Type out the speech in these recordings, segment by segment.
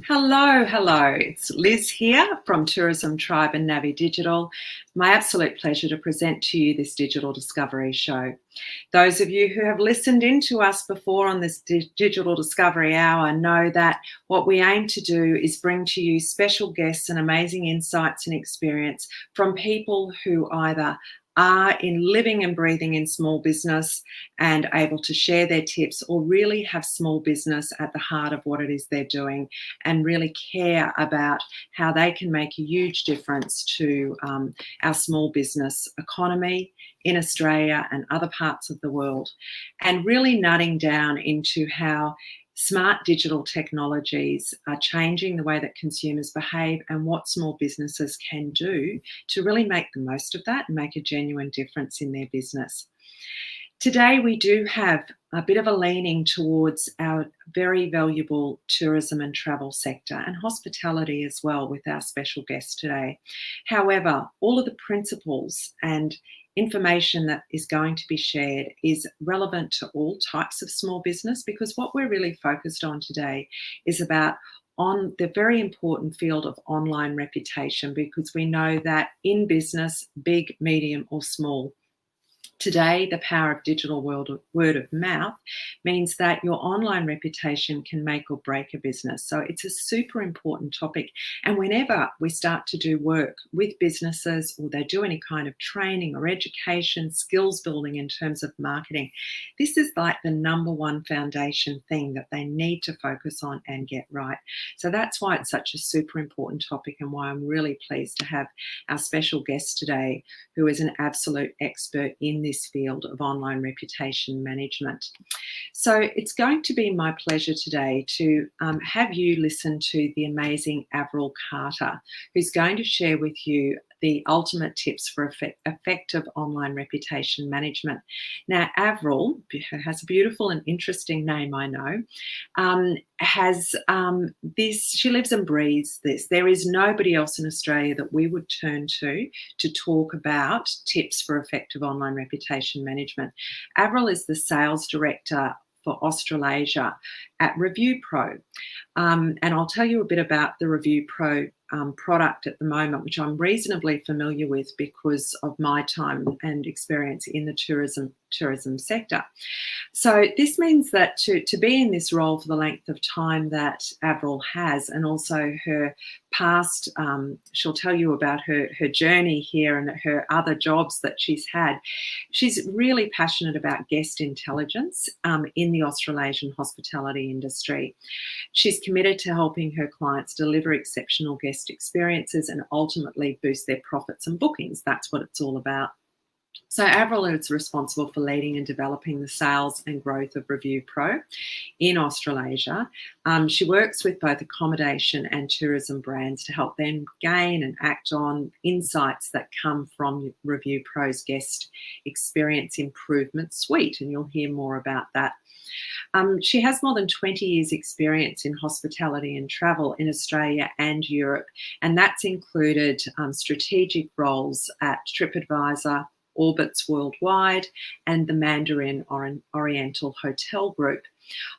Hello. It's Liz here from Tourism Tribe and Navii Digital. My absolute pleasure to present to you this digital discovery show. Those of you who have listened in to us before on this digital discovery hour know that what we aim to do is bring to you special guests and amazing insights and experience from people who either are living and breathing in small business and able to share their tips, or really have small business at the heart of what it is they're doing and really care about how they can make a huge difference to our small business economy in Australia and other parts of the world, and really nutting down into how smart digital technologies are changing the way that consumers behave and what small businesses can do to really make the most of that and make a genuine difference in their business. Today, we do have a bit of a leaning towards our very valuable tourism and travel sector and hospitality as well with our special guest today. However, all of the principles and information that is going to be shared is relevant to all types of small business, because what we're really focused on today is about on the very important field of online reputation, because we know that in business, big, medium or small, today, the power of digital word of mouth means that your online reputation can make or break a business. So it's a super important topic. And whenever we start to do work with businesses, or they do any kind of training or education, skills building in terms of marketing, this is like the number one foundation thing that they need to focus on and get right. So that's why it's such a super important topic, and why I'm really pleased to have our special guest today, who is an absolute expert in this field of online reputation management. So it's going to be my pleasure today to have you listen to the amazing Avril Carter, who's going to share with you the ultimate tips for effective online reputation management. Now, Avril, who has a beautiful and interesting name, I know, has this, she lives and breathes this. There is nobody else in Australia that we would turn to talk about tips for effective online reputation management. Avril is the sales director for Australasia at Review Pro. And I'll tell you a bit about the Review Pro product at the moment, which I'm reasonably familiar with because of my time and experience in the tourism sector. So this means that to be in this role for the length of time that Avril has, and also her past, she'll tell you about her journey here and her other jobs that she's had. She's really passionate about guest intelligence in the Australasian hospitality industry. She's committed to helping her clients deliver exceptional guest experiences and ultimately boost their profits and bookings. That's what it's all about. So Avril is responsible for leading and developing the sales and growth of Review Pro in Australasia. She works with both accommodation and tourism brands to help them gain and act on insights that come from Review Pro's guest experience improvement suite, and you'll hear more about that. She has more than 20 years experience in hospitality and travel in Australia and Europe, and that's included strategic roles at TripAdvisor, Orbitz Worldwide, and the Mandarin Oriental Hotel Group.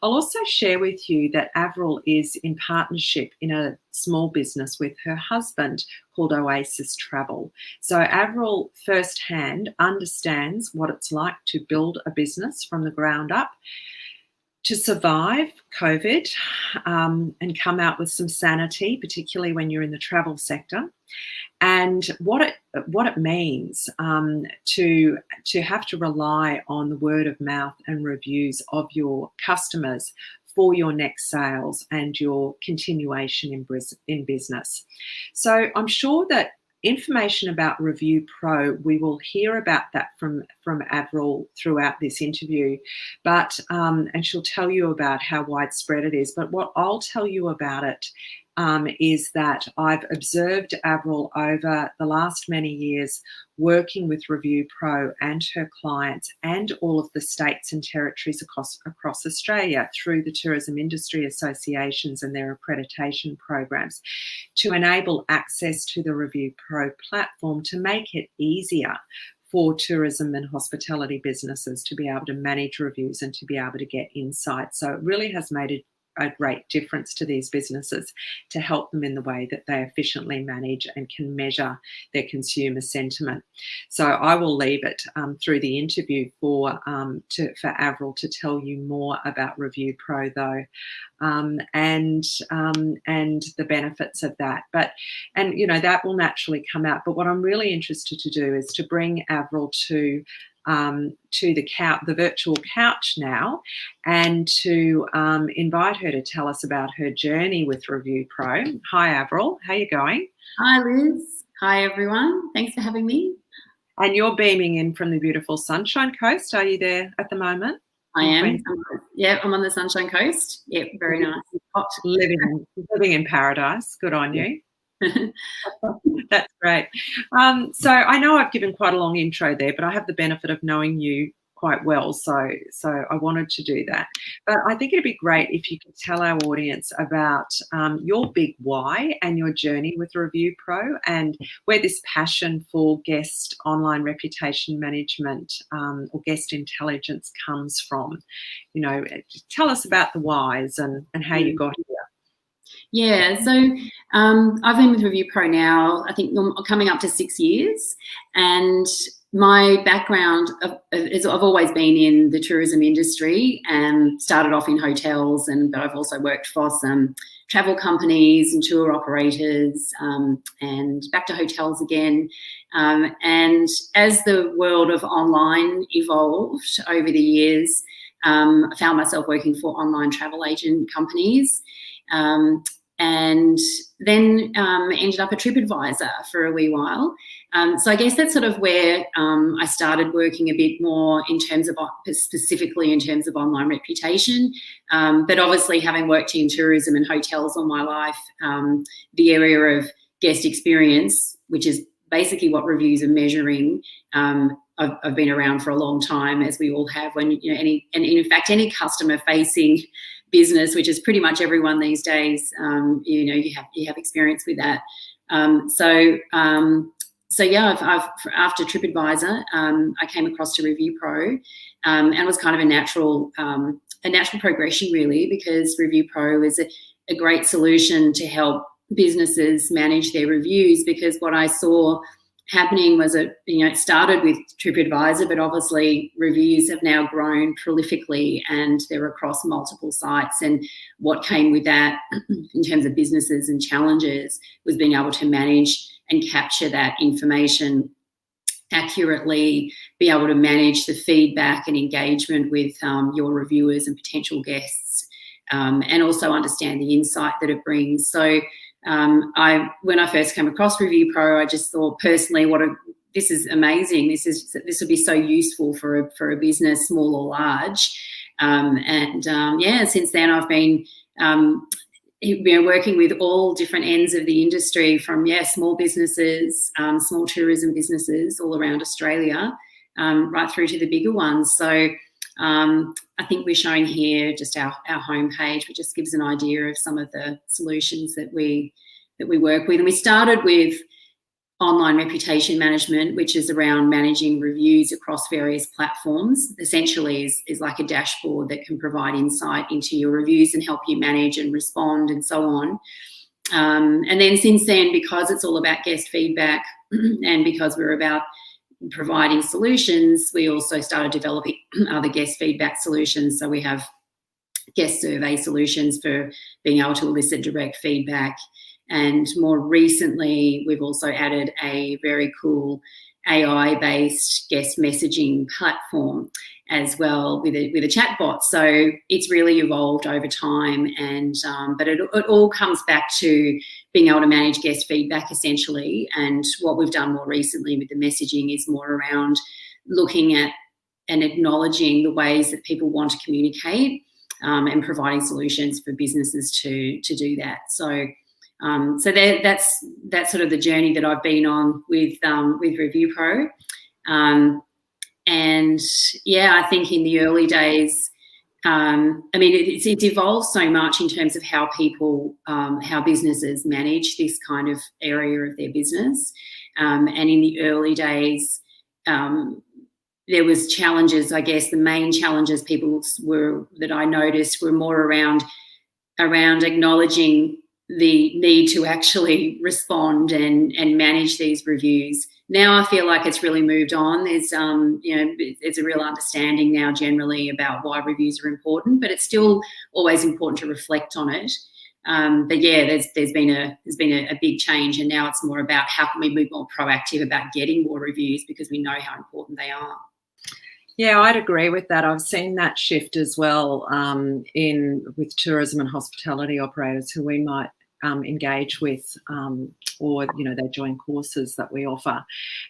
I'll also share with you that Avril is in partnership in a small business with her husband called Oasis Travel. So Avril firsthand understands what it's like to build a business from the ground up, to survive COVID and come out with some sanity, particularly when you're in the travel sector, and what it means to have to rely on the word of mouth and reviews of your customers for your next sales and your continuation in business. So I'm sure that information about Review Pro, we will hear about that from Avril throughout this interview, but and she'll tell you about how widespread it is. But what I'll tell you about it is that I've observed Avril over the last many years working with Review Pro and her clients and all of the states and territories across Australia through the tourism industry associations and their accreditation programs to enable access to the Review Pro platform to make it easier for tourism and hospitality businesses to be able to manage reviews and to be able to get insights. So it really has made a great difference to these businesses to help them in the way that they efficiently manage and can measure their consumer sentiment. So I will leave it through the interview for Avril to tell you more about Review Pro, though, and the benefits of that. And that will naturally come out. But what I'm really interested to do is to bring Avril to the virtual couch now, and to invite her to tell us about her journey with Review Pro. Hi, Avril. How are you going? Hi, Liz. Hi, everyone. Thanks for having me. And you're beaming in from the beautiful Sunshine Coast. Are you there at the moment? I am. I'm on the Sunshine Coast. Yep, very nice. Hot. Living in paradise. Good on you. That's great. So I know I've given quite a long intro there, but I have the benefit of knowing you quite well, so I wanted to do that. But I think it'd be great if you could tell our audience about your big why and your journey with Review Pro, and where this passion for guest online reputation management or guest intelligence comes from. Tell us about the whys and how you got here. Yeah, so I've been with Review Pro now, I think coming up to 6 years, and my background is I've always been in the tourism industry, and started off in hotels, but I've also worked for some travel companies and tour operators, and back to hotels again. And as the world of online evolved over the years, I found myself working for online travel agent companies. And then ended up at TripAdvisor for a wee while. So I guess that's sort of where I started working a bit more specifically in terms of online reputation. But obviously, having worked in tourism and hotels all my life, the area of guest experience, which is basically what reviews are measuring, I've been around for a long time, as we all have. When any customer-facing business, which is pretty much everyone these days, you have experience with that. After TripAdvisor, I came across to Review Pro, and it was kind of a natural progression, really, because Review Pro is a great solution to help businesses manage their reviews. Because what I saw happening was it started with TripAdvisor, but obviously reviews have now grown prolifically, and they're across multiple sites. And what came with that in terms of businesses and challenges was being able to manage and capture that information accurately, be able to manage the feedback and engagement with your reviewers and potential guests, and also understand the insight that it brings. So when I first came across Review Pro, I just thought personally, this is amazing. This would be so useful for a business, small or large. Since then I've been working with all different ends of the industry, from small businesses, small tourism businesses all around Australia, right through to the bigger ones. So I think we're showing here just our homepage, which just gives an idea of some of the solutions that we work with. And we started with online reputation management, which is around managing reviews across various platforms. Essentially is like a dashboard that can provide insight into your reviews and help you manage and respond and so on. And then since then, because it's all about guest feedback and because we're about providing solutions, we also started developing other guest feedback solutions. So we have guest survey solutions for being able to elicit direct feedback. And more recently, we've also added a very cool AI-based guest messaging platform as well, with a chatbot. So it's really evolved over time, but it all comes back to being able to manage guest feedback essentially. And what we've done more recently with the messaging is more around looking at and acknowledging the ways that people want to communicate, and providing solutions for businesses to do that. So that's sort of the journey that I've been on with Review Pro. I think in the early days, it's evolved so much in terms of how businesses manage this kind of area of their business. And in the early days, there was challenges. I guess the main challenges that I noticed were more around around acknowledging the need to actually respond and manage these reviews. Now I feel like it's really moved on. There's there's a real understanding now generally about why reviews are important, but it's still always important to reflect on it. But yeah, there's been a big change, and now it's more about how can we be more proactive about getting more reviews because we know how important they are. Yeah, I'd agree with that. I've seen that shift as well with tourism and hospitality operators who we might engage with, or they join courses that we offer,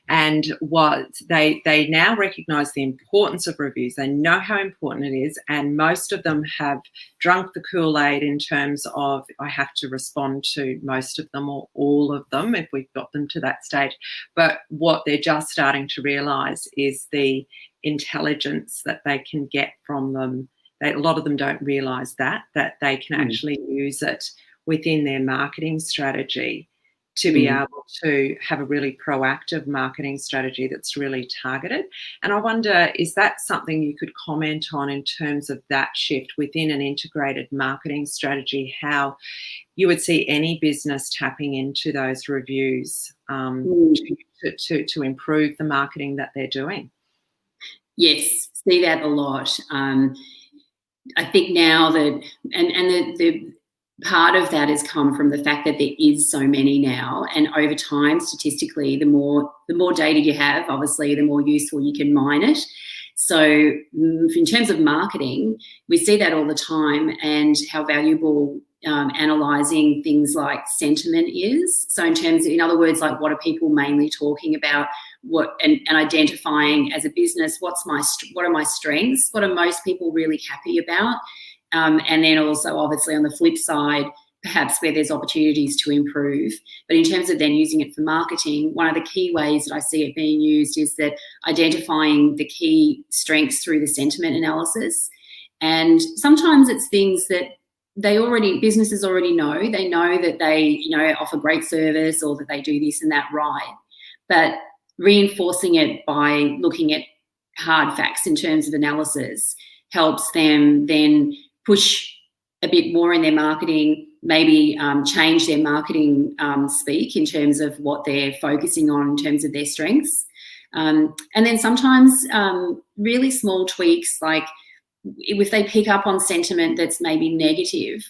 and what they now recognise the importance of reviews. They know how important it is, and most of them have drunk the Kool-Aid in terms of I have to respond to most of them or all of them if we've got them to that stage. But what they're just starting to realise is the intelligence that they can get from them. A lot of them don't realise that they can actually use it within their marketing strategy to be able to have a really proactive marketing strategy that's really targeted. And I wonder, is that something you could comment on in terms of that shift within an integrated marketing strategy, how you would see any business tapping into those reviews to improve the marketing that they're doing? Yes, see that a lot. I think now that, and the part of that has come from the fact that there is so many now, and over time, statistically, the more data you have, obviously, the more useful you can mine it. So in terms of marketing, we see that all the time, and how valuable analysing things like sentiment is. So in other words, like what are people mainly talking about, and identifying as a business, what are my strengths, what are most people really happy about, and then also obviously on the flip side, perhaps where there's opportunities to improve. But in terms of then using it for marketing, one of the key ways that I see it being used is that identifying the key strengths through the sentiment analysis. And sometimes it's things that businesses already know. They know that they, offer great service or that they do this and that right. But reinforcing it by looking at hard facts in terms of analysis helps them then push a bit more in their marketing, maybe change their marketing speak in terms of what they're focusing on in terms of their strengths. And then sometimes really small tweaks, like if they pick up on sentiment that's maybe negative,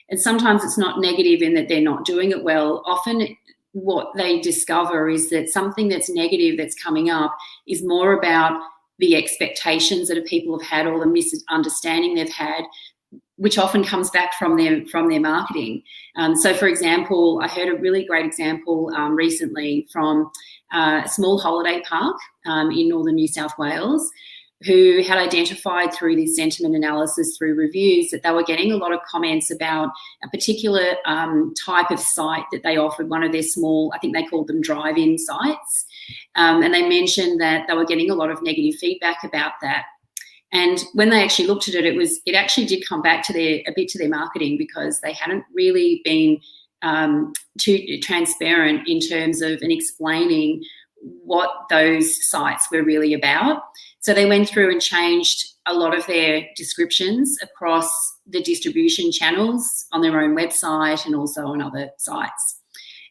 and sometimes it's not negative in that they're not doing it well, often what they discover is that something that's negative that's coming up is more about the expectations that people have had or the misunderstanding they've had, which often comes back from their marketing. So, for example, I heard a really great example recently from a small holiday park in northern New South Wales, who had identified through this sentiment analysis through reviews that they were getting a lot of comments about a particular type of site that they offered, one of their small, I think they called them drive-in sites. And they mentioned that they were getting a lot of negative feedback about that. And when they actually looked at it, it actually did come back to a bit to their marketing, because they hadn't really been too transparent in terms of and explaining what those sites were really about. So they went through and changed a lot of their descriptions across the distribution channels on their own website and also on other sites.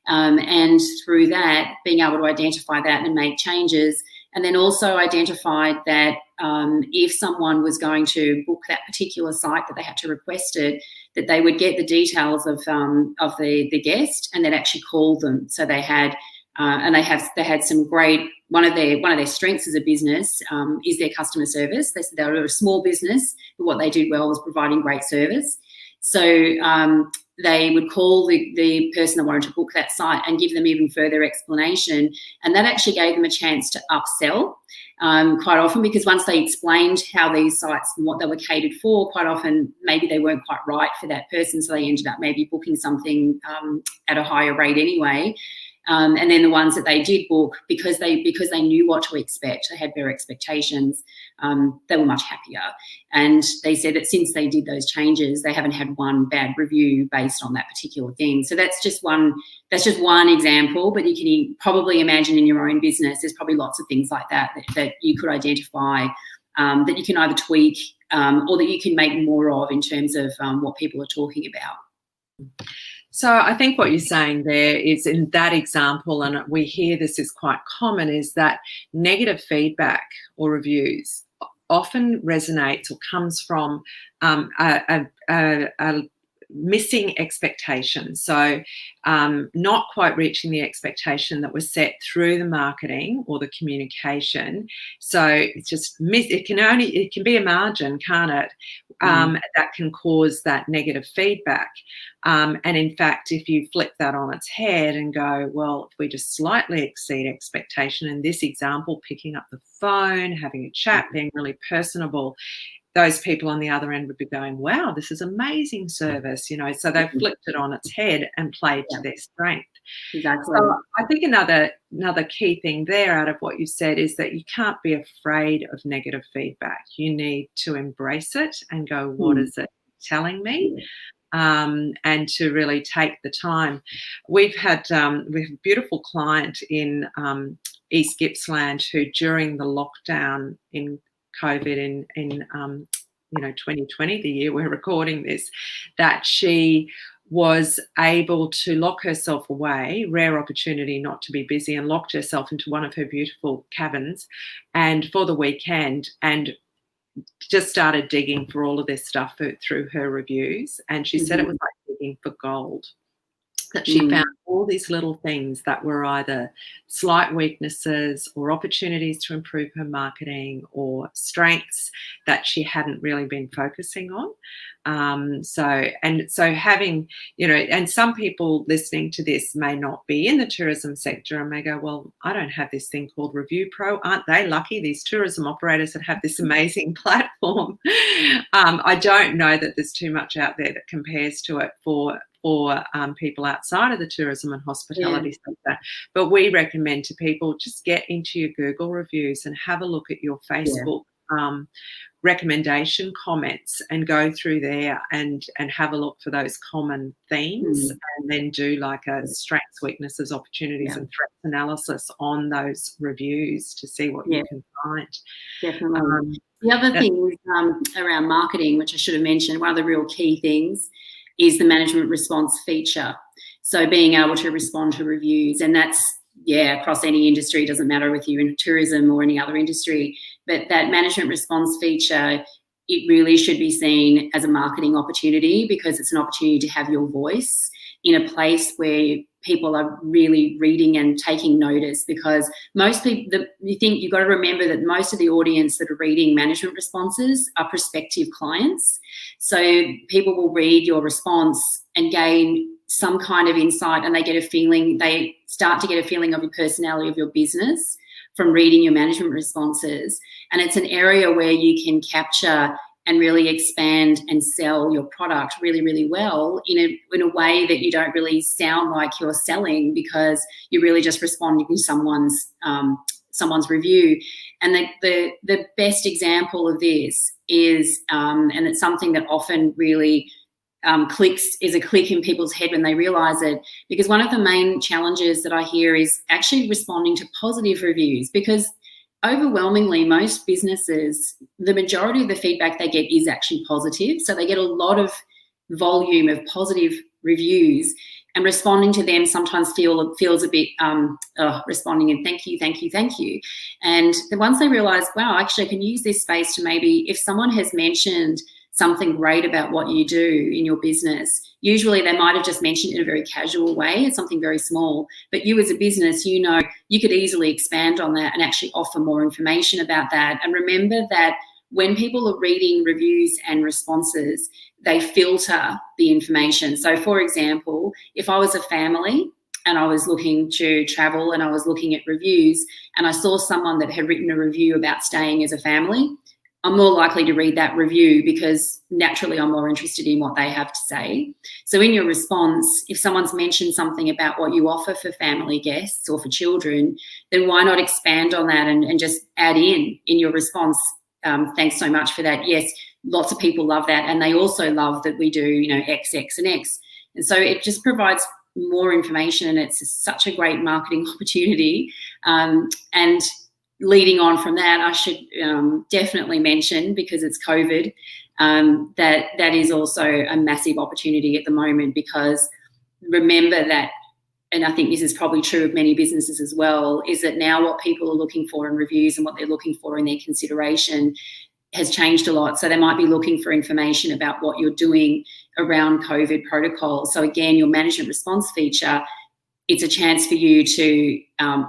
And through that, being able to identify that and make changes, and then also identified that if someone was going to book that particular site that they had to request it, that they would get the details of the guest and then actually call them. So they had they had some great, one of their strengths as a business is their customer service. They said they were a small business, but what they did well was providing great service. So they would call the person that wanted to book that site and give them even further explanation. And that actually gave them a chance to upsell quite often, because once they explained how these sites and what they were catered for, quite often maybe they weren't quite right for that person. So they ended up maybe booking something at a higher rate anyway. And then the ones that they did book, because they knew what to expect, they had better expectations, they were much happier. And they said that since they did those changes, they haven't had one bad review based on that particular thing. So that's just one example, but you can probably imagine in your own business, there's probably lots of things like that you could identify, that you can either tweak or that you can make more of in terms of what people are talking about. So I think what you're saying there is, in that example, and we hear this is quite common, is that negative feedback or reviews often resonates or comes from a missing expectations. So not quite reaching the expectation that was set through the marketing or the communication. So it's just it can be a margin, can't it? That can cause that negative feedback. And in fact, if you flip that on its head and go, well, if we just slightly exceed expectation, in this example, picking up the phone, having a chat, being really personable, those people on the other end would be going, wow, this is amazing service, you know. So they've flipped it on its head and played to their strength. Exactly. So I think another key thing there out of what you said is that you can't be afraid of negative feedback. You need to embrace it and go, what is it telling me? And to really take the time. We have a beautiful client in East Gippsland who, during the lockdown in COVID in 2020, the year we're recording this, that she was able to lock herself away, rare opportunity not to be busy, and locked herself into one of her beautiful cabins and for the weekend, and just started digging for all of this stuff through her reviews. And she said it was like digging for gold, that she found all these little things that were either slight weaknesses or opportunities to improve her marketing or strengths that she hadn't really been focusing on. So having, and some people listening to this may not be in the tourism sector and may go, well, I don't have this thing called Review Pro. Aren't they lucky, these tourism operators that have this amazing platform? I don't know that there's too much out there that compares to it for people outside of the tourism and hospitality sector. But we recommend to people, just get into your Google reviews and have a look at your Facebook recommendation comments and go through there and have a look for those common themes, and then do like a strengths, weaknesses, opportunities and threats analysis on those reviews to see what you can find. Definitely. The other thing around marketing, which I should have mentioned, one of the real key things is the management response feature. So being able to respond to reviews, and that's, across any industry, it doesn't matter if you're in tourism or any other industry, but that management response feature, it really should be seen as a marketing opportunity, because it's an opportunity to have your voice in a place where people are really reading and taking notice. Because most people, you've got to remember that most of the audience that are reading management responses are prospective clients. So people will read your response and gain some kind of insight, and they start to get a feeling of your personality, of your business, from reading your management responses. And it's an area where you can capture and really expand and sell your product really, really well in a way that you don't really sound like you're selling, because you're really just responding to someone's review. And the best example of this is, and it's something that often really is a click in people's head when they realise it, because one of the main challenges that I hear is actually responding to positive reviews, because overwhelmingly most businesses, the majority of the feedback they get is actually positive. So they get a lot of volume of positive reviews, and responding to them sometimes feels a bit responding and thank you. And then once they realise, wow, actually I can use this space to, maybe if someone has mentioned something great about what you do in your business, usually they might have just mentioned it in a very casual way. It's something very small, but you as a business, you could easily expand on that and actually offer more information about that. And remember that when people are reading reviews and responses, they filter the information. So for example, if I was a family and I was looking to travel and I was looking at reviews and I saw someone that had written a review about staying as a family, I'm more likely to read that review, because naturally I'm more interested in what they have to say. So in your response, if someone's mentioned something about what you offer for family guests or for children, then why not expand on that and just add in your response, thanks so much for that. Yes, lots of people love that, and they also love that we do, X, X, and X. And so it just provides more information, and it's such a great marketing opportunity. And leading on from that, I should definitely mention, because it's COVID, that is also a massive opportunity at the moment, because remember that, and I think this is probably true of many businesses as well, is that now what people are looking for in reviews and what they're looking for in their consideration has changed a lot. So they might be looking for information about what you're doing around COVID protocols. So again, your management response feature, it's a chance for you to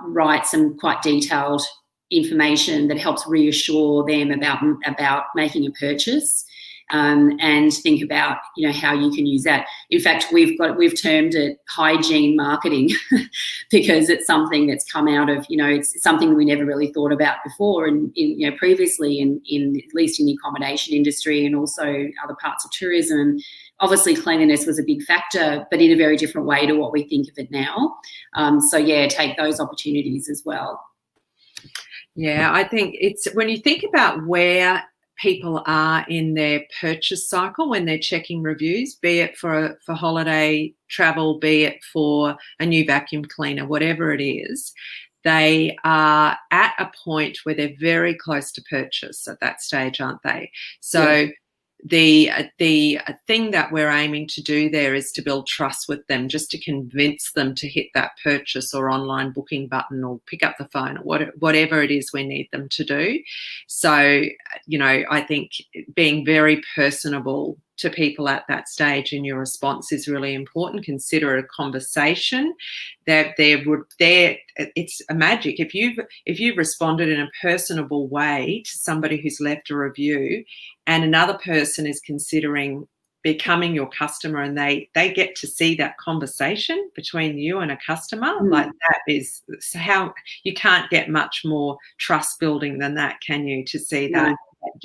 write some quite detailed information that helps reassure them about making a purchase, and think about, you know, how you can use that. In fact, we've termed it hygiene marketing because it's something that's come out of, you know, it's something we never really thought about before, and you know, previously in at least in the accommodation industry and also other parts of tourism. Obviously, cleanliness was a big factor, but in a very different way to what we think of it now. So yeah, take those opportunities as well. Yeah, I think it's when you think about where people are in their purchase cycle when they're checking reviews, be it for holiday travel, be it for a new vacuum cleaner, whatever it is, they are at a point where they're very close to purchase at that stage, aren't they? So yeah. The thing that we're aiming to do there is to build trust with them, just to convince them to hit that purchase or online booking button or pick up the phone or whatever it is we need them to do. So, you know, I think being very personable to people at that stage in your response is really important. Consider it a conversation. It's a magic. If you've responded in a personable way to somebody who's left a review, and another person is considering becoming your customer, and they get to see that conversation between you and a customer, like that is how you can't get much more trust building than that, can you? To see that.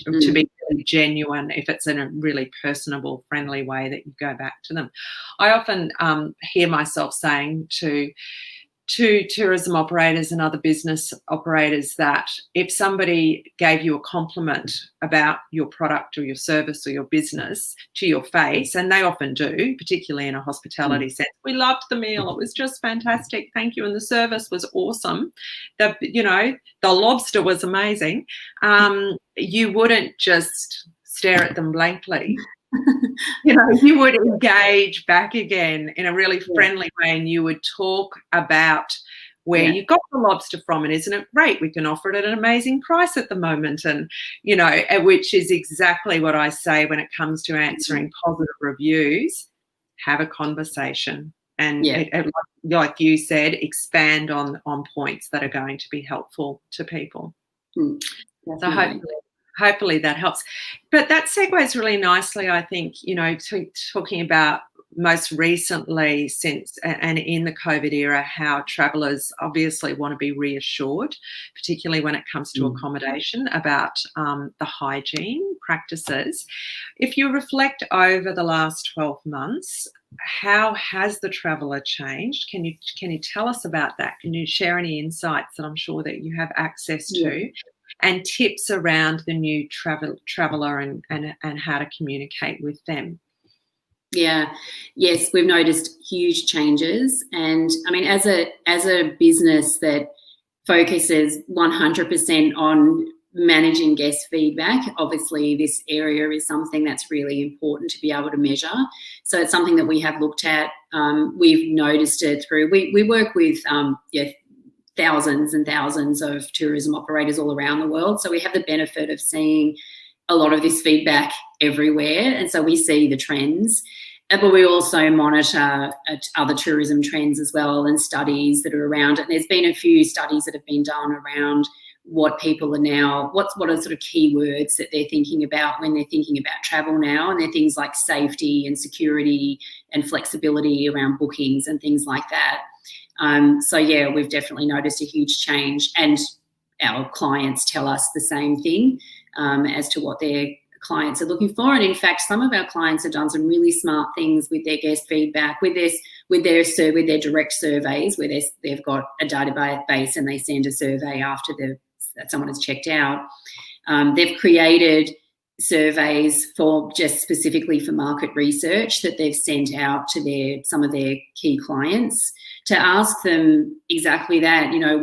To be really genuine, if it's in a really personable, friendly way that you go back to them. I often hear myself saying to tourism operators and other business operators that if somebody gave you a compliment about your product or your service or your business to your face, and they often do, particularly in a hospitality sense, we loved the meal, it was just fantastic, thank you, and the service was awesome, the lobster was amazing, you wouldn't just stare at them blankly. You know, you would engage back again in a really friendly way, and you would talk about where you got the lobster from, and isn't it great? We can offer it at an amazing price at the moment, and you know, which is exactly what I say when it comes to answering positive reviews. Have a conversation, and like you said, expand on points that are going to be helpful to people. So hopefully that helps. But that segues really nicely, I think, you know, to talking about most recently since and in the COVID era, how travellers obviously want to be reassured, particularly when it comes to accommodation, about the hygiene practices. If you reflect over the last 12 months, how has the traveller changed? Can you tell us about that? Can you share any insights that I'm sure that you have access to? And tips around the new traveller and how to communicate with them? Yes, we've noticed huge changes, and I mean, as a business that focuses 100% on managing guest feedback, obviously this area is something that's really important to be able to measure. So it's something that we have looked at. We've noticed it through we work with thousands and thousands of tourism operators all around the world. So we have the benefit of seeing a lot of this feedback everywhere. And so we see the trends. But we also monitor other tourism trends as well, and studies that are around it. And there's been a few studies that have been done around what people are now, what are sort of keywords that they're thinking about when they're thinking about travel now. And they're things like safety and security and flexibility around bookings and things like that. So yeah, we've definitely noticed a huge change, and our clients tell us the same thing as to what their clients are looking for. And in fact, some of our clients have done some really smart things with their guest feedback, with their direct surveys, where they've got a database and they send a survey after that someone has checked out. They've created surveys for just specifically for market research that they've sent out to some of their key clients to ask them exactly that, you know,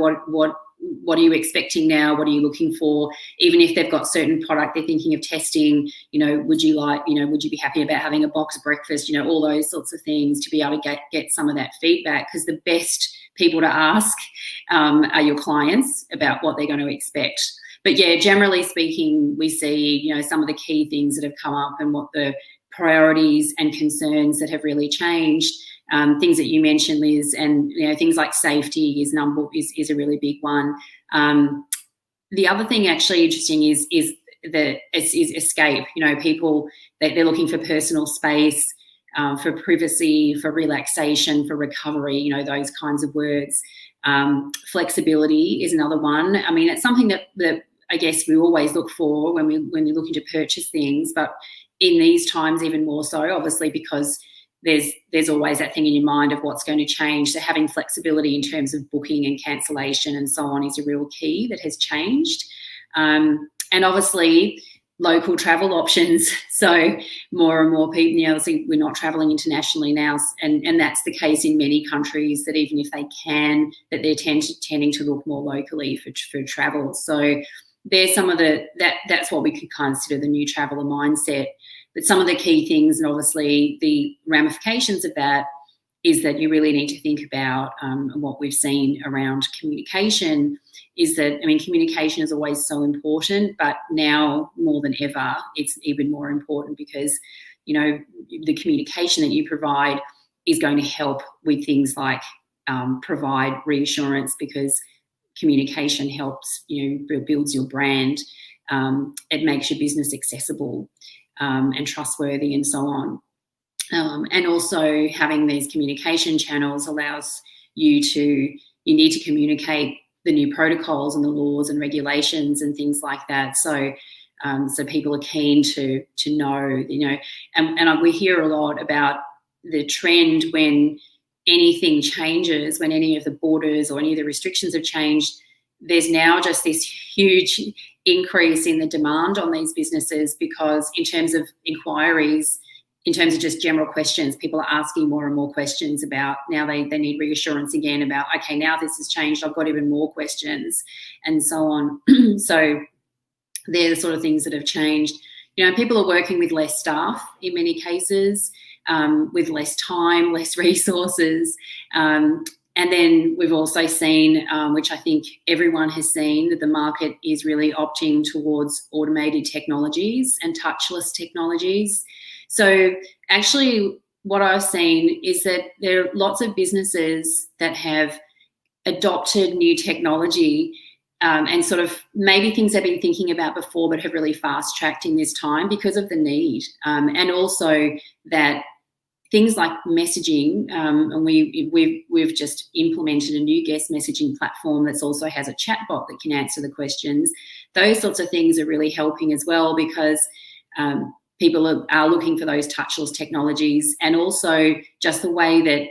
what are you expecting now? What are you looking for? Even if they've got certain product they're thinking of testing, would you be happy about having a box breakfast? All those sorts of things, to be able to get some of that feedback, because the best people to ask are your clients about what they're going to expect. But yeah, generally speaking, we see, some of the key things that have come up and what the priorities and concerns that have really changed. Things that you mentioned, Liz, and things like safety is a really big one. The other thing actually interesting is escape. People they're looking for personal space, for privacy, for relaxation, for recovery. Those kinds of words. Flexibility is another one. I mean, it's something that I guess we always look for when we're looking to purchase things, but in these times even more so, obviously, because there's always that thing in your mind of what's going to change. So having flexibility in terms of booking and cancellation and so on is a real key that has changed. And obviously local travel options. So more and more people, obviously we're not traveling internationally now, and that's the case in many countries, that even if they can, that they're tending to look more locally for travel. So there's some of that's what we could consider the new traveller mindset. But some of the key things, and obviously the ramifications of that, is that you really need to think about what we've seen around communication. Is that, communication is always so important, but now more than ever, it's even more important, because, the communication that you provide is going to help with things like provide reassurance, because communication helps, builds your brand. It makes your business accessible and trustworthy and so on. And also having these communication channels allows you need to communicate the new protocols and the laws and regulations and things like that. So people are keen to know, and we hear a lot about the trend when anything changes, when any of the borders or any of the restrictions have changed. There's now just this huge increase in the demand on these businesses, because in terms of inquiries, in terms of just general questions, people are asking more and more questions about, now they need reassurance again about, okay, now this has changed, I've got even more questions, and so on. So they're the sort of things that have changed. People are working with less staff in many cases, with less time, less resources. And then we've also seen, which I think everyone has seen, that the market is really opting towards automated technologies and touchless technologies. So actually what I've seen is that there are lots of businesses that have adopted new technology, and sort of maybe things they've been thinking about before but have really fast-tracked in this time because of the need. And also that things like messaging, and we've just implemented a new guest messaging platform that also has a chatbot that can answer the questions. Those sorts of things are really helping as well, because people are looking for those touchless technologies, and also just the way that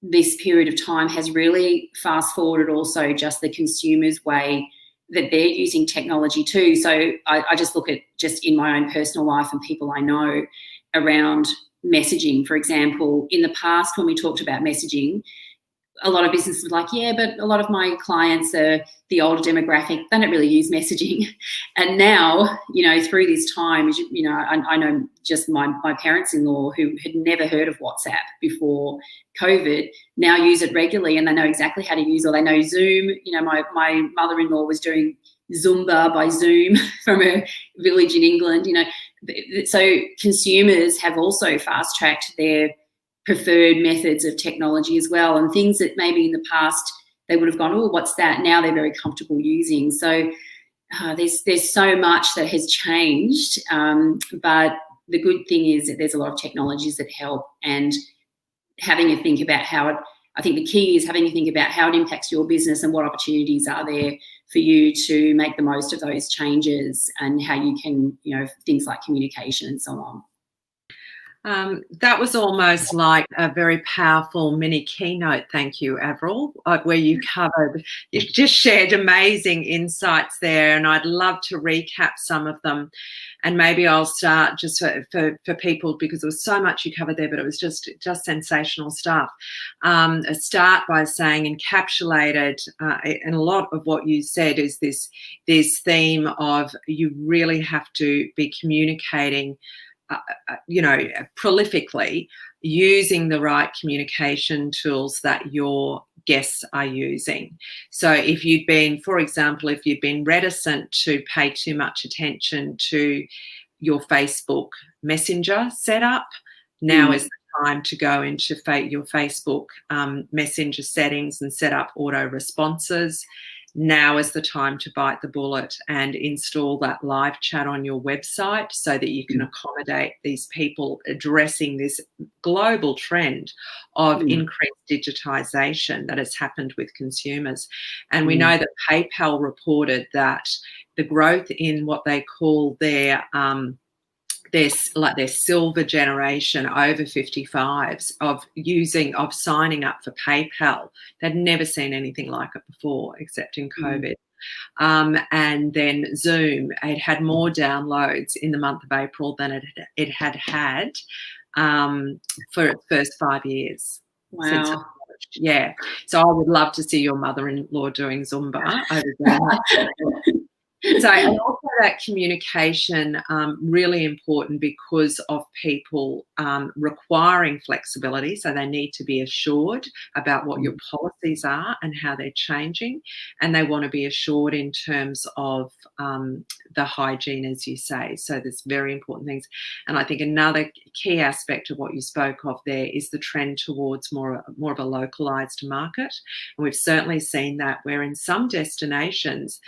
this period of time has really fast forwarded also just the consumer's way that they're using technology too. So I just look at just in my own personal life and people I know around messaging. For example, in the past when we talked about messaging, a lot of businesses were like, yeah, but a lot of my clients are the older demographic, they don't really use messaging. And now, through this time, I know just my parents-in-law, who had never heard of WhatsApp before COVID, now use it regularly, and they know exactly how to use it. Or they know Zoom. My mother-in-law was doing Zumba by Zoom from a village in England. So consumers have also fast-tracked their preferred methods of technology as well, and things that maybe in the past they would have gone, oh, what's that? Now they're very comfortable using. So there's so much that has changed, but the good thing is that there's a lot of technologies that help, and having a think about I think the key is having a think about how it impacts your business and what opportunities are there for you to make the most of those changes, and how you can, things like communication and so on. That was almost like a very powerful mini keynote. Thank you, Avril, where you just shared amazing insights there, and I'd love to recap some of them. And maybe I'll start just for people, because there was so much you covered there, but it was just sensational stuff. Start by saying encapsulated in a lot of what you said is this theme of you really have to be communicating prolifically, using the right communication tools that your guests are using. So if you'd been, for example, if you'd been reticent to pay too much attention to your Facebook Messenger setup, now is the time to go into your Facebook Messenger settings and set up auto responses. Now is the time to bite the bullet and install that live chat on your website so that you can accommodate these people addressing this global trend of increased digitization that has happened with consumers. And we know that PayPal reported that the growth in what they call their silver generation over 55s of signing up for PayPal. They'd never seen anything like it before, except in COVID. And then Zoom, it had more downloads in the month of April than it had for its first 5 years. Wow. Yeah. So I would love to see your mother-in-law doing Zumba over there. So, and also that communication, really important because of people requiring flexibility. So they need to be assured about what your policies are and how they're changing. And they want to be assured in terms of the hygiene, as you say. So there's very important things. And I think another key aspect of what you spoke of there is the trend towards more of a localised market. And we've certainly seen that where in some destinations,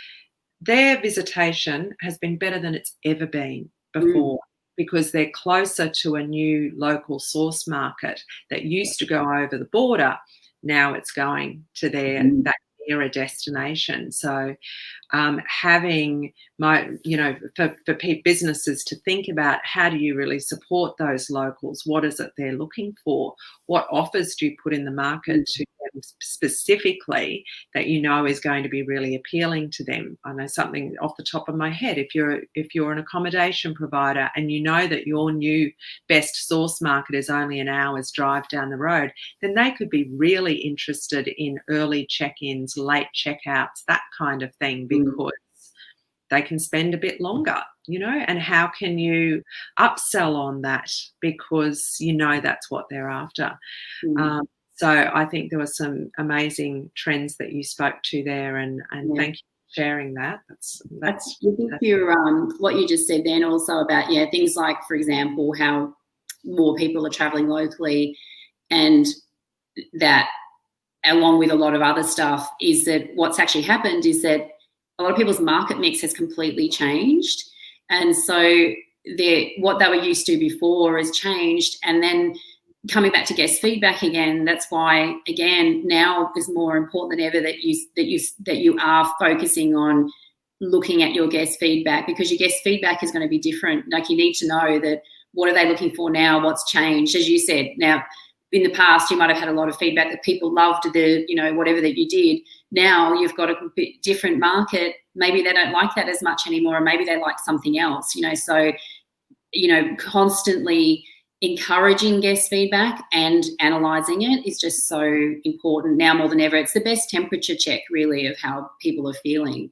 their visitation has been better than it's ever been before because they're closer to a new local source market that used to go over the border. Now it's going to that nearer destination. So having for businesses to think about how do you really support those locals? What is it they're looking for? What offers do you put in the market to them specifically that is going to be really appealing to them? I know something off the top of my head. If you're an accommodation provider and you know that your new best source market is only an hour's drive down the road, then they could be really interested in early check-ins, late checkouts, that kind of thing, because they can spend a bit longer, and how can you upsell on that because that's what they're after. So I think there were some amazing trends that you spoke to there, and thank you for sharing that. That's what you just said then also about things like, for example, how more people are traveling locally, and that along with a lot of other stuff is that what's actually happened is that a lot of people's market mix has completely changed. And so what they were used to before has changed. And then coming back to guest feedback again, that's why, again, now is more important than ever that you are focusing on looking at your guest feedback, because your guest feedback is going to be different. Like, you need to know that what are they looking for now, what's changed. As you said, now, in the past, you might have had a lot of feedback that people loved whatever that you did. Now you've got a bit different market. Maybe they don't like that as much anymore, or maybe they like something else, So, constantly encouraging guest feedback and analysing it is just so important now more than ever. It's the best temperature check, really, of how people are feeling.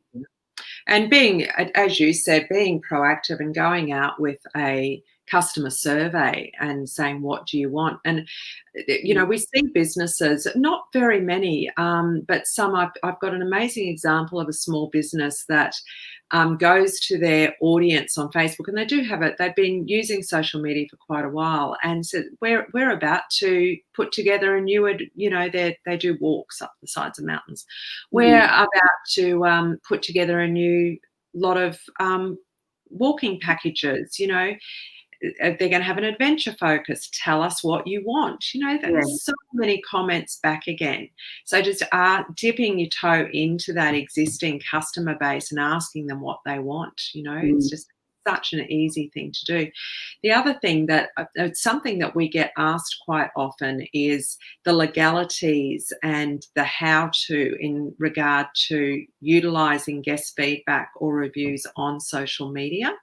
And being, as you said, being proactive and going out with a customer survey and saying, what do you want? And, we see businesses, not very many, but some. I've got an amazing example of a small business that goes to their audience on Facebook, and they do have it. They've been using social media for quite a while, and said, we're about to put together a new, they do walks up the sides of mountains. We're about to put together a new lot of walking packages, they're going to have an adventure focus. Tell us what you want. There's so many comments back again. So just dipping your toe into that existing customer base and asking them what they want. It's just such an easy thing to do. The other thing that something that we get asked quite often is the legalities and the how to in regard to utilising guest feedback or reviews on social media,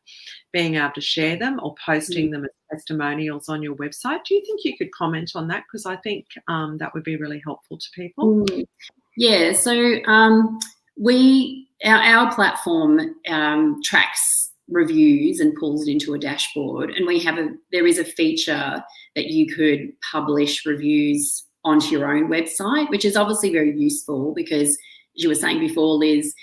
being able to share them or posting them as testimonials on your website. Do you think you could comment on that? Because I think that would be really helpful to people. Yeah, so our platform tracks reviews and pulls it into a dashboard, and there is a feature that you could publish reviews onto your own website, which is obviously very useful because, as you were saying before, Liz,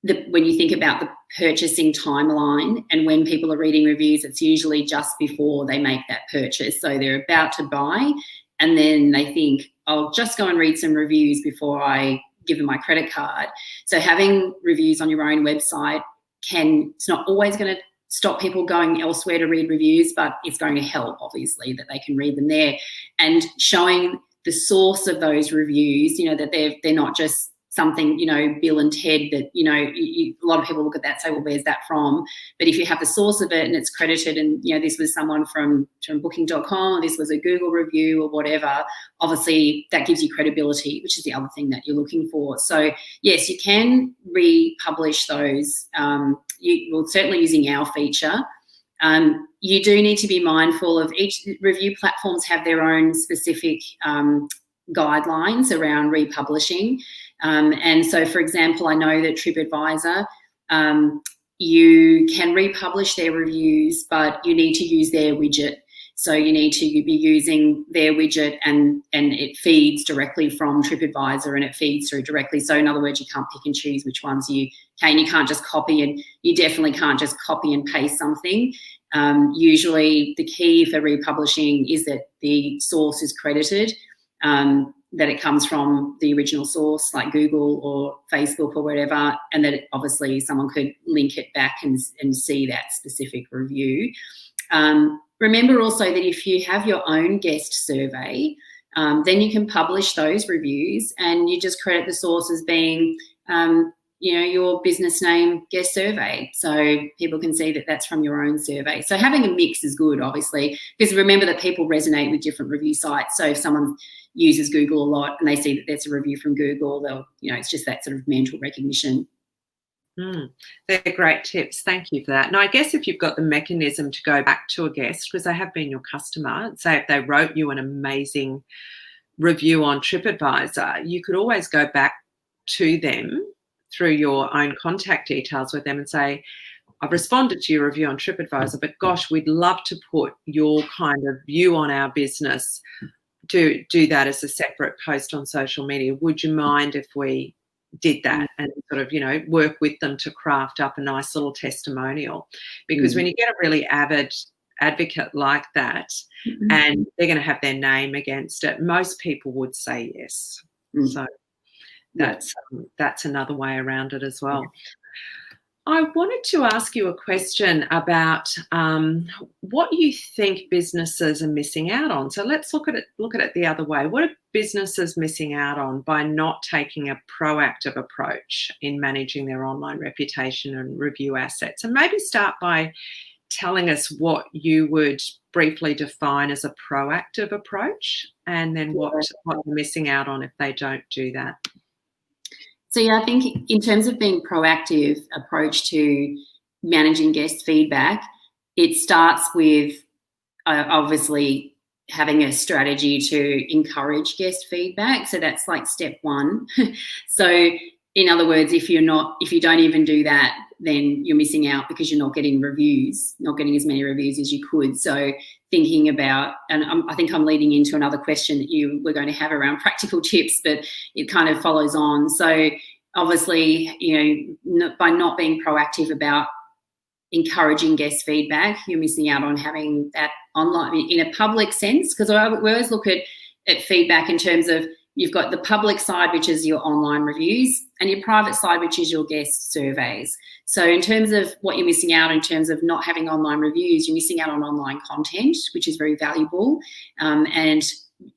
when you think about the purchasing timeline and when people are reading reviews, it's usually just before they make that purchase. So they're about to buy and then they think, I'll just go and read some reviews before I give them my credit card. So having reviews on your own website it's not always going to stop people going elsewhere to read reviews, but it's going to help, obviously, that they can read them there. And showing the source of those reviews, that they're not just something, Bill and Ted that, a lot of people look at that and say, well, where's that from? But if you have the source of it and it's credited and, this was someone from booking.com, or this was a Google review or whatever, obviously that gives you credibility, which is the other thing that you're looking for. So, yes, you can republish those, certainly using our feature. You do need to be mindful of each review platforms have their own specific guidelines around republishing. And so, for example, I know that TripAdvisor, you can republish their reviews, but you need to use their widget. So you need to be using their widget and it feeds directly from TripAdvisor and it feeds through directly. So in other words, you can't pick and choose which ones you can. You can't just copy and you definitely can't just copy and paste something. Usually the key for republishing is that the source is credited, that it comes from the original source like Google or Facebook or whatever, and that obviously someone could link it back and see that specific review. Remember also that if you have your own guest survey, then you can publish those reviews and you just credit the source as being, your business name guest survey. So people can see that that's from your own survey. So having a mix is good, obviously, because remember that people resonate with different review sites. So if someone uses Google a lot and they see that there's a review from Google, they'll, it's just that sort of mental recognition. They're great tips. Thank you for that. Now, I guess if you've got the mechanism to go back to a guest, because they have been your customer, say if they wrote you an amazing review on TripAdvisor, you could always go back to them through your own contact details with them and say, I've responded to your review on TripAdvisor, but gosh, we'd love to put your kind of view on our business, do that as a separate post on social media. Would you mind if we did that and sort of, work with them to craft up a nice little testimonial? Because when you get a really avid advocate like that and they're going to have their name against it, most people would say yes. So that's another way around it as well. I wanted to ask you a question about what you think businesses are missing out on. So let's look at it the other way. What are businesses missing out on by not taking a proactive approach in managing their online reputation and review assets? And maybe start by telling us what you would briefly define as a proactive approach, and then what they're missing out on if they don't do that. So, I think in terms of being proactive approach to managing guest feedback, it starts with obviously having a strategy to encourage guest feedback. So that's like step one. So in other words, if you don't even do that, then you're missing out because you're not getting reviews, not getting as many reviews as you could. So thinking about, and I think I'm leading into another question that you were going to have around practical tips, but it kind of follows on. So obviously, by not being proactive about encouraging guest feedback, you're missing out on having that online in a public sense, because we always look at feedback in terms of you've got the public side, which is your online reviews, and your private side, which is your guest surveys. So in terms of what you're missing out in terms of not having online reviews, you're missing out on online content, which is very valuable. And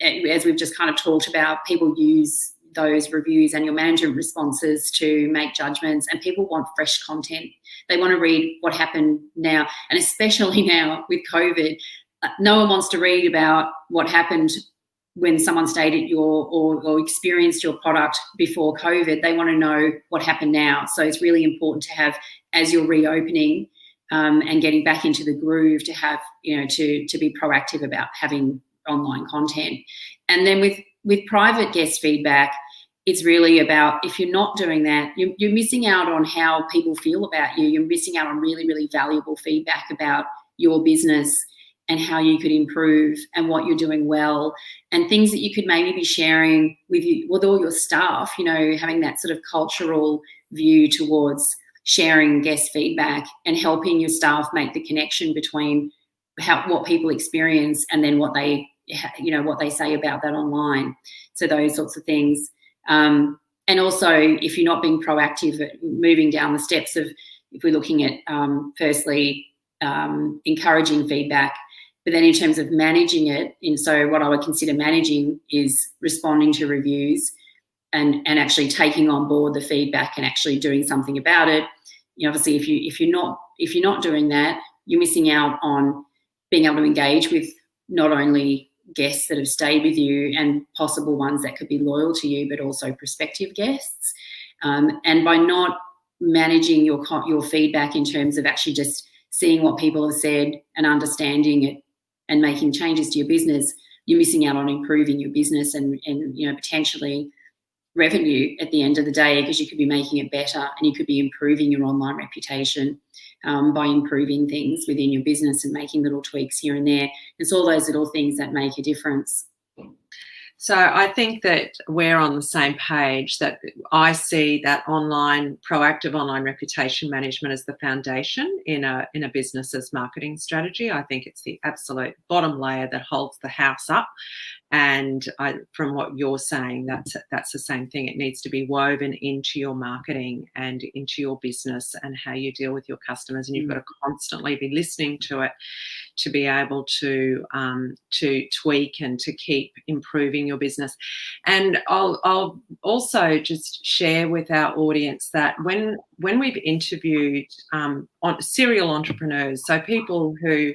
as we've just kind of talked about, people use those reviews and your management responses to make judgments, and people want fresh content. They want to read what happened now, and especially now with COVID, no one wants to read about what happened when someone stayed at your or experienced your product before COVID. They want to know what happened now. So it's really important to have, as you're reopening and getting back into the groove, to have, to be proactive about having online content. And then with private guest feedback, it's really about, if you're not doing that, you're missing out on how people feel about you. You're missing out on really, really valuable feedback about your business and how you could improve and what you're doing well, and things that you could maybe be sharing with all your staff, having that sort of cultural view towards sharing guest feedback and helping your staff make the connection between what people experience and then what they say about that online. So those sorts of things. And also, if you're not being proactive at moving down the steps of, if we're looking at firstly encouraging feedback, but then in terms of managing it, and so what I would consider managing is responding to reviews and actually taking on board the feedback and actually doing something about it. Obviously, if you're not doing that, you're missing out on being able to engage with not only guests that have stayed with you and possible ones that could be loyal to you, but also prospective guests. And by not managing your feedback in terms of actually just seeing what people have said and understanding it and making changes to your business, you're missing out on improving your business and potentially revenue at the end of the day, because you could be making it better and you could be improving your online reputation by improving things within your business and making little tweaks here and there. It's all those little things that make a difference. So I think that we're on the same page, that I see that proactive online reputation management as the foundation in a business's marketing strategy. I think it's the absolute bottom layer that holds the house up. And from what you're saying, that's the same thing. It needs to be woven into your marketing and into your business and how you deal with your customers. And you've got to constantly be listening to it to be able to tweak and to keep improving your business. And I'll also just share with our audience that when we've interviewed serial entrepreneurs, so people who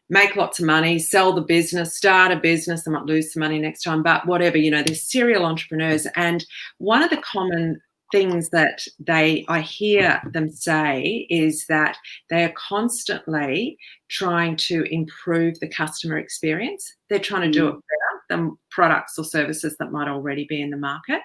make lots of money, sell the business, start a business, they might lose some money next time, but whatever, they're serial entrepreneurs. And one of the common things that I hear them say is that they are constantly trying to improve the customer experience. They're trying to do it better than products or services that might already be in the market.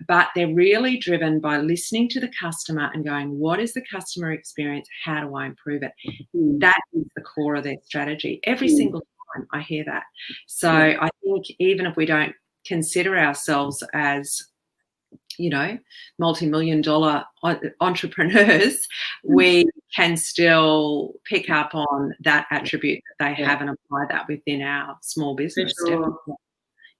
But they're really driven by listening to the customer and going, what is the customer experience? How do I improve it? That is the core of their strategy. Every single time I hear that. So I think even if we don't consider ourselves as multi-million-dollar entrepreneurs, we can still pick up on that attribute that they have and apply that within our small business. Sure.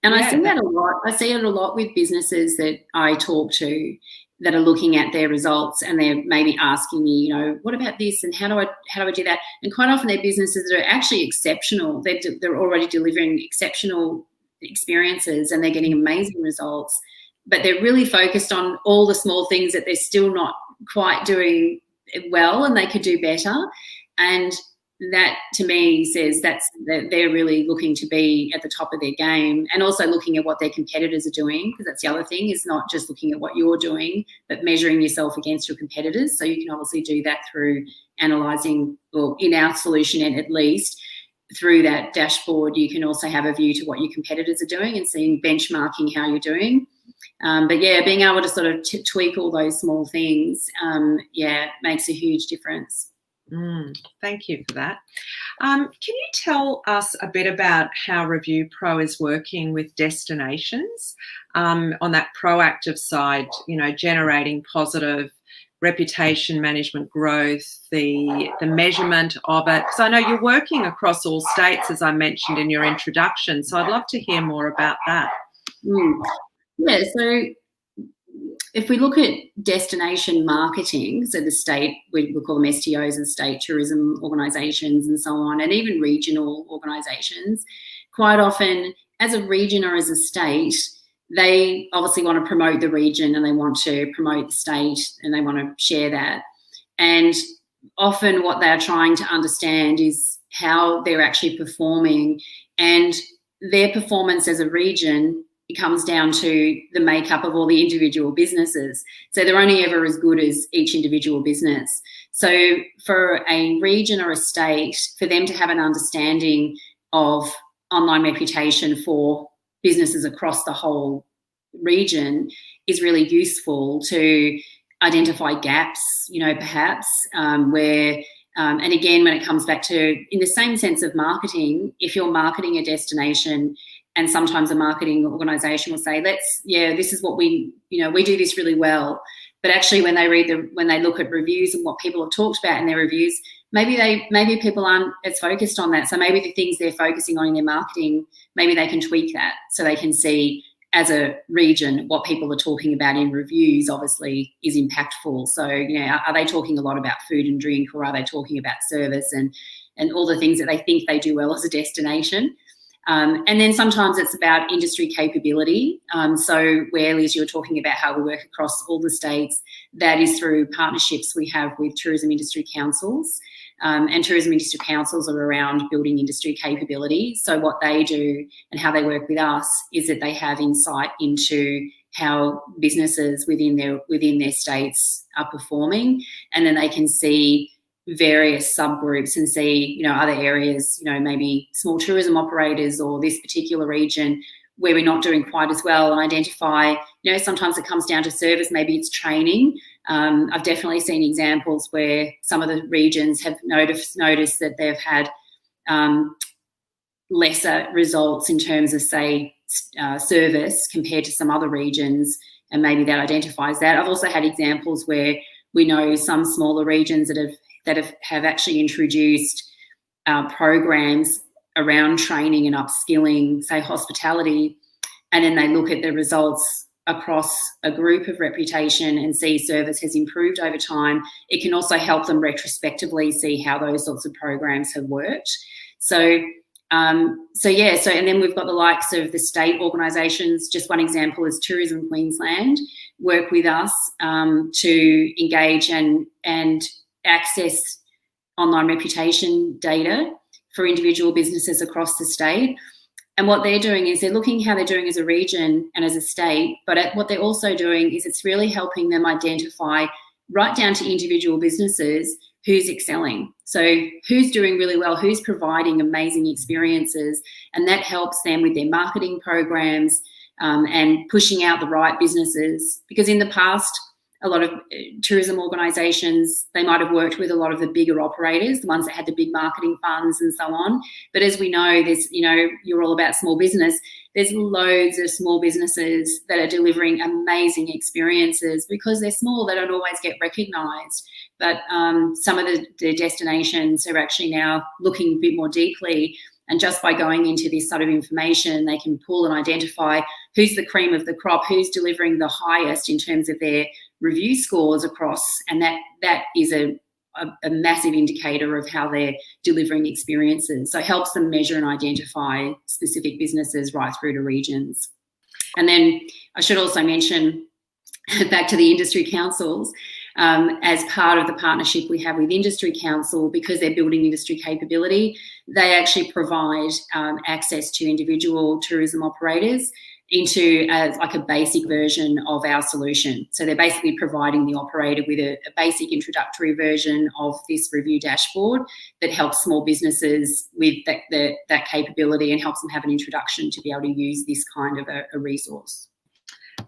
And I see that a lot. I see it a lot with businesses that I talk to that are looking at their results and they're maybe asking me, what about this and how do I do that? And quite often they're businesses that are actually exceptional. They're already delivering exceptional experiences and they're getting amazing results. But they're really focused on all the small things that they're still not quite doing well and they could do better. And that, to me, says that they're really looking to be at the top of their game, and also looking at what their competitors are doing, because that's the other thing, is not just looking at what you're doing, but measuring yourself against your competitors. So you can obviously do that through analysing, or in our solution at least, through that dashboard, you can also have a view to what your competitors are doing and seeing, benchmarking how you're doing. But being able to sort of tweak all those small things, makes a huge difference. Thank you for that. Can you tell us a bit about how Review Pro is working with destinations on that proactive side, generating positive reputation management growth, the measurement of it? Because I know you're working across all states, as I mentioned in your introduction, so I'd love to hear more about that. Yeah, so if we look at destination marketing, so the state, we call them STOs and state tourism organisations and so on, and even regional organisations, quite often as a region or as a state, they obviously want to promote the region and they want to promote the state and they want to share that. And often what they're trying to understand is how they're actually performing, and their performance as a region, it comes down to the makeup of all the individual businesses. So they're only ever as good as each individual business. So for a region or a state, for them to have an understanding of online reputation for businesses across the whole region is really useful to identify gaps, perhaps where, and again, when it comes back to, in the same sense of marketing, if you're marketing a destination, and sometimes a marketing organisation will say, this is what we do this really well. But actually, when they look at reviews and what people have talked about in their reviews, maybe people aren't as focused on that. So maybe the things they're focusing on in their marketing, maybe they can tweak that so they can see as a region what people are talking about in reviews obviously is impactful. So, are they talking a lot about food and drink, or are they talking about service and all the things that they think they do well as a destination? And then sometimes it's about industry capability. So where, Liz, you were talking about how we work across all the states, that is through partnerships we have with tourism industry councils. And tourism industry councils are around building industry capability. So what they do and how they work with us is that they have insight into how businesses within their states are performing, and then they can see various subgroups and see, other areas, maybe small tourism operators or this particular region where we're not doing quite as well, and identify, sometimes it comes down to service, maybe it's training. I've definitely seen examples where some of the regions have noticed that they've had lesser results in terms of, say, service compared to some other regions, and maybe that identifies that. I've also had examples where we know some smaller regions that have actually introduced programs around training and upskilling, say hospitality, and then they look at the results across a group of reputation and see service has improved over time. It can also help them retrospectively see how those sorts of programs have worked. And then we've got the likes of the state organisations. Just one example is Tourism Queensland work with us to engage and access online reputation data for individual businesses across the state. And what they're doing is they're looking how they're doing as a region and as a state, but what they're also doing is it's really helping them identify right down to individual businesses who's excelling. So who's doing really well, who's providing amazing experiences, and that helps them with their marketing programs and pushing out the right businesses. Because in the past, a lot of tourism organisations, they might have worked with a lot of the bigger operators, the ones that had the big marketing funds and so on. But as we know, there's, you're all about small business. There's loads of small businesses that are delivering amazing experiences. Because they're small, they don't always get recognised. But some of the destinations are actually now looking a bit more deeply, and just by going into this sort of information, they can pull and identify who's the cream of the crop, who's delivering the highest in terms of their review scores across, and that is a massive indicator of how they're delivering experiences. So it helps them measure and identify specific businesses right through to regions. And then I should also mention, back to the industry councils, as part of the partnership we have with Industry Council, because they're building industry capability, they actually provide access to individual tourism operators into like a basic version of our solution. So they're basically providing the operator with a basic introductory version of this review dashboard that helps small businesses with that capability and helps them have an introduction to be able to use this kind of a resource.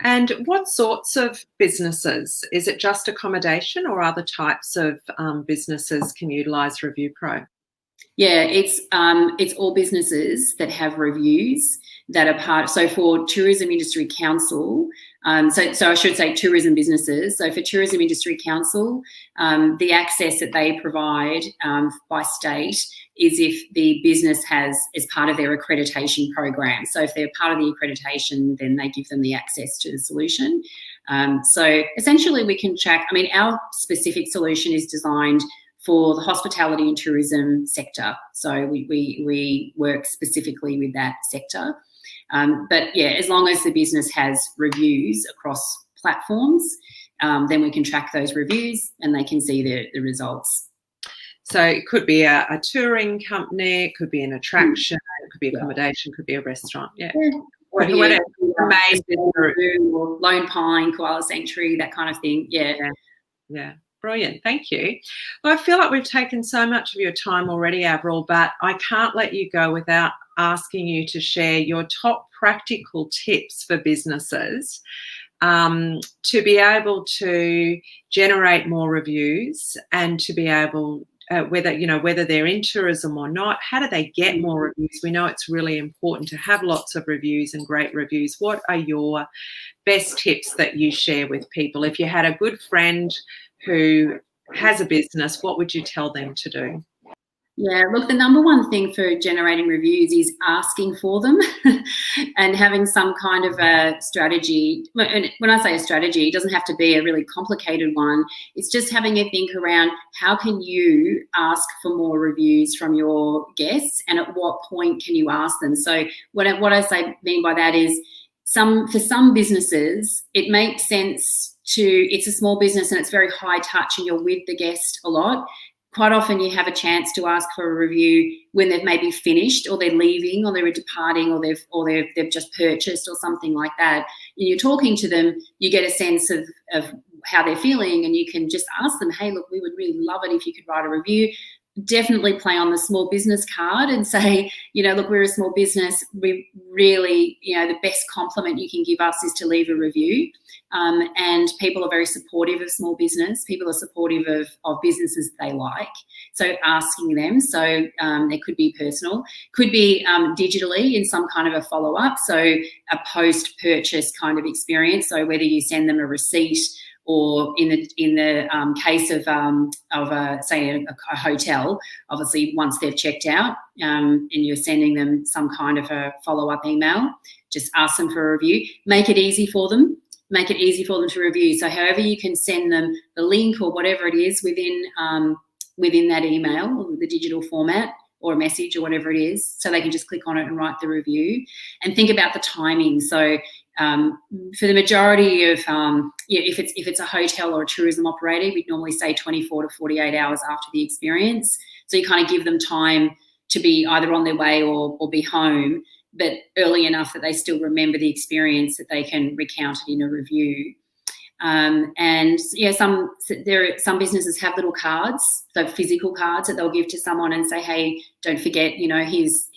And what sorts of businesses? Is it just accommodation, or other types of businesses can utilise Review Pro? Yeah, it's all businesses that have reviews that are part. So for Tourism Industry Council, so I should say tourism businesses. So for Tourism Industry Council, the access that they provide by state is if the business is part of their accreditation program. So if they're part of the accreditation, then they give them the access to the solution. So essentially we can track, our specific solution is designed for the hospitality and tourism sector. So we work specifically with that sector. But yeah, as long as the business has reviews across platforms, then we can track those reviews and they can see the results. So it could be a touring company, it could be an attraction, it could be accommodation, it could be a restaurant. Yeah. Whatever. Lone Pine, Koala Sanctuary, that kind of thing. Yeah. Brilliant. Thank you. Well, I feel like we've taken so much of your time already, Avril, but I can't let you go without asking you to share your top practical tips for businesses to be able to generate more reviews and to be able, whether they're in tourism or not, how do they get more reviews? We know it's really important to have lots of reviews and great reviews. What are your best tips that you share with people? If you had a good friend who has a business, what would you tell them to do? Yeah, look, the number one thing for generating reviews is asking for them and having some kind of a strategy. And when I say a strategy, it doesn't have to be a really complicated one. It's just having a think around how can you ask for more reviews from your guests and at what point can you ask them? So what I mean by that is for some businesses, it makes sense it's a small business and it's very high touch and you're with the guest a lot. Quite often you have a chance to ask for a review when they've maybe finished or they're leaving or they're departing or they've just purchased or something like that. And you're talking to them, you get a sense of how they're feeling and you can just ask them, hey, look, we would really love it if you could write a review. Definitely play on the small business card and say, look, we're a small business. We really, the best compliment you can give us is to leave a review. And people are very supportive of small business. People are supportive of businesses they like. So asking them, so it could be personal, could be digitally in some kind of a follow-up. So a post-purchase kind of experience. So whether you send them a receipt or in the case of say a hotel, obviously once they've checked out and you're sending them some kind of a follow-up email, just ask them for a review. Make it easy for them. Make it easy for them to review. So however you can send them the link or whatever it is within that email or the digital format or a message or whatever it is, so they can just click on it and write the review. And think about the timing. So for the majority of, if it's a hotel or a tourism operator, we'd normally say 24 to 48 hours after the experience. So you kind of give them time to be either on their way or be home, but early enough that they still remember the experience that they can recount it in a review. And yeah, some businesses have little cards, so physical cards that they'll give to someone and say, hey, don't forget, here's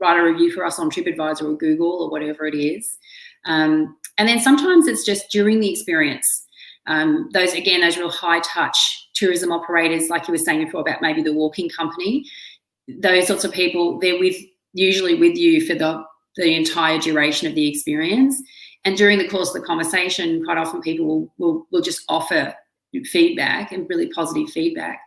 write a review for us on TripAdvisor or Google or whatever it is. And then sometimes it's just during the experience. Those real high touch tourism operators, like you were saying before about maybe the walking company, those sorts of people, they're usually with you for the entire duration of the experience. And during the course of the conversation, quite often people will just offer feedback and really positive feedback,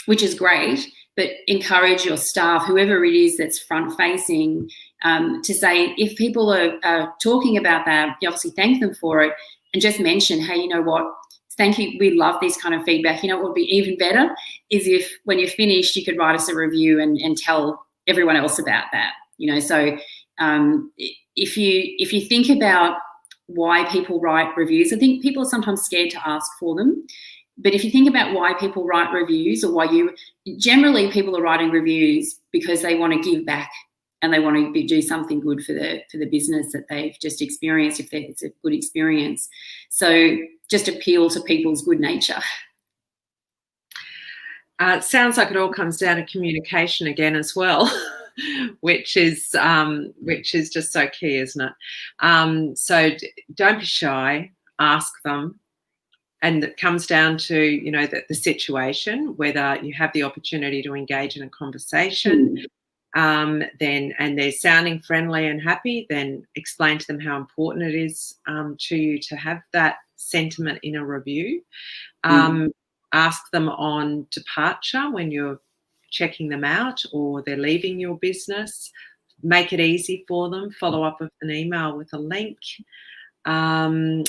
which is great, but encourage your staff, whoever it is that's front-facing, to say, if people are talking about that, you obviously thank them for it and just mention, hey, you know what, thank you, we love this kind of feedback. You know what would be even better is if when you're finished, you could write us a review and tell everyone else about that. So if you think about why people write reviews, I think people are sometimes scared to ask for them. But if you think about why people write reviews or generally people are writing reviews because they want to give back and they want to do something good for the business that they've just experienced, if it's a good experience. So just appeal to people's good nature. It sounds like it all comes down to communication again as well. which is just so key, isn't it? So don't be shy, ask them. And it comes down to, the situation, whether you have the opportunity to engage in a conversation, and they're sounding friendly and happy, then explain to them how important it is to you to have that sentiment in a review. Ask them on departure when you're checking them out or they're leaving your business. Make it easy for them. Follow up with an email with a link. and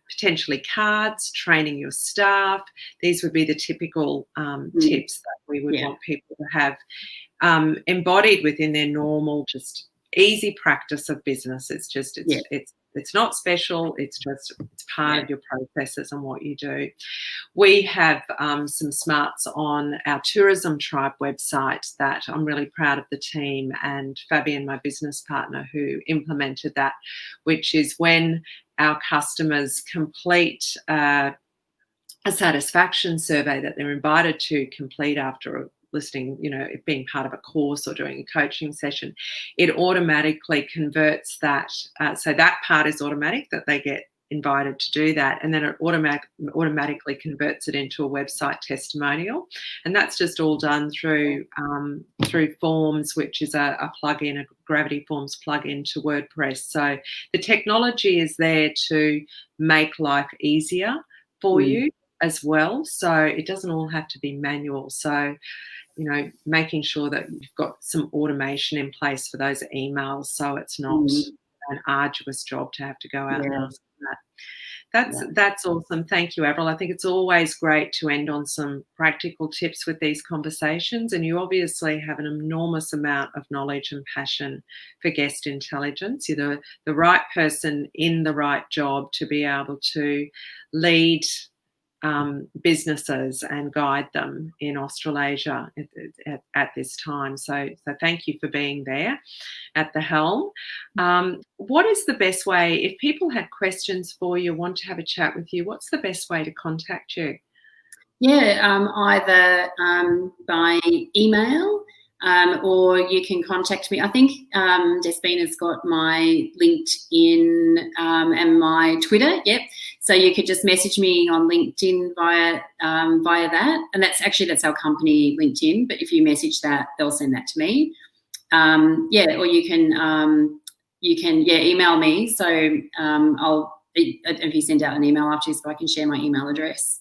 potentially cards, training your staff. These would be the typical tips that we would want people to have embodied within their normal, just easy practice of business. It's just it's not special. It's part of your processes and what you do. We have some smarts on our Tourism Tribe website that I'm really proud of the team and Fabian, my business partner, who implemented that, which is when our customers complete a satisfaction survey that they're invited to complete after listening, it being part of a course or doing a coaching session, it automatically converts that. So that part is automatic, that they get invited to do that, and then it automatically converts it into a website testimonial, and that's just all done through Forms, which is a plugin, a Gravity Forms plugin to WordPress. So the technology is there to make life easier for you as well. So it doesn't all have to be manual. So making sure that you've got some automation in place for those emails, so it's not an arduous job to have to go out and ask that. That's awesome. Thank you, Avril. I think it's always great to end on some practical tips with these conversations, and you obviously have an enormous amount of knowledge and passion for guest intelligence. You're the right person in the right job to be able to lead businesses and guide them in Australasia at this time. So thank you for being there at the helm. What is the best way, if people have questions for you, want to have a chat with you, what's the best way to contact you? Either by email or you can contact me. I think Despina's got my LinkedIn and my Twitter. So you could just message me on LinkedIn via that, and that's our company LinkedIn. But if you message that, they'll send that to me. Or you can email me. So if you send out an email afterwards, so I can share my email address.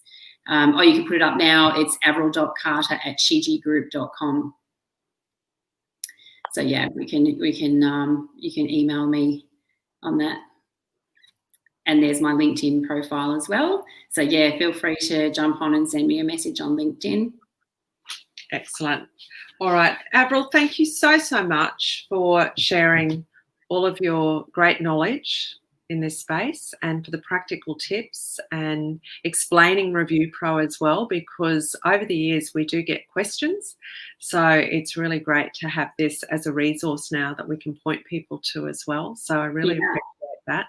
Or you can put it up now. It's avril.carter@shigigroup.com. So you can email me on that. And there's my LinkedIn profile as well. So feel free to jump on and send me a message on LinkedIn. Excellent. All right, Avril, thank you so much for sharing all of your great knowledge in this space and for the practical tips and explaining Review Pro as well, because over the years we do get questions. So it's really great to have this as a resource now that we can point people to as well. So I really appreciate that.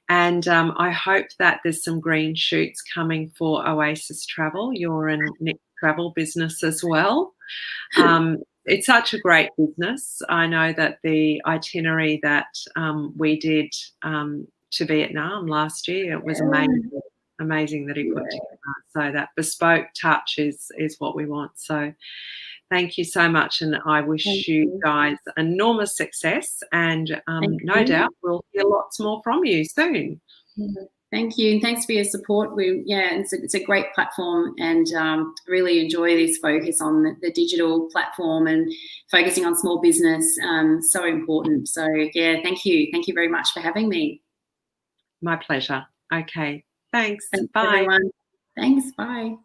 And I hope that there's some green shoots coming for Oasis Travel. You're in Nick's travel business as well. It's such a great business. I know that the itinerary that we did to Vietnam last year, it was amazing that he put together. So that bespoke touch is what we want. So thank you so much, and I wish you guys enormous success, and no doubt we'll hear lots more from you soon. Thank you, and thanks for your support. It's a great platform, and really enjoy this focus on the digital platform and focusing on small business. So important. So thank you very much for having me. My pleasure. Okay, thanks. Thanks bye. everyone. Thanks. Bye.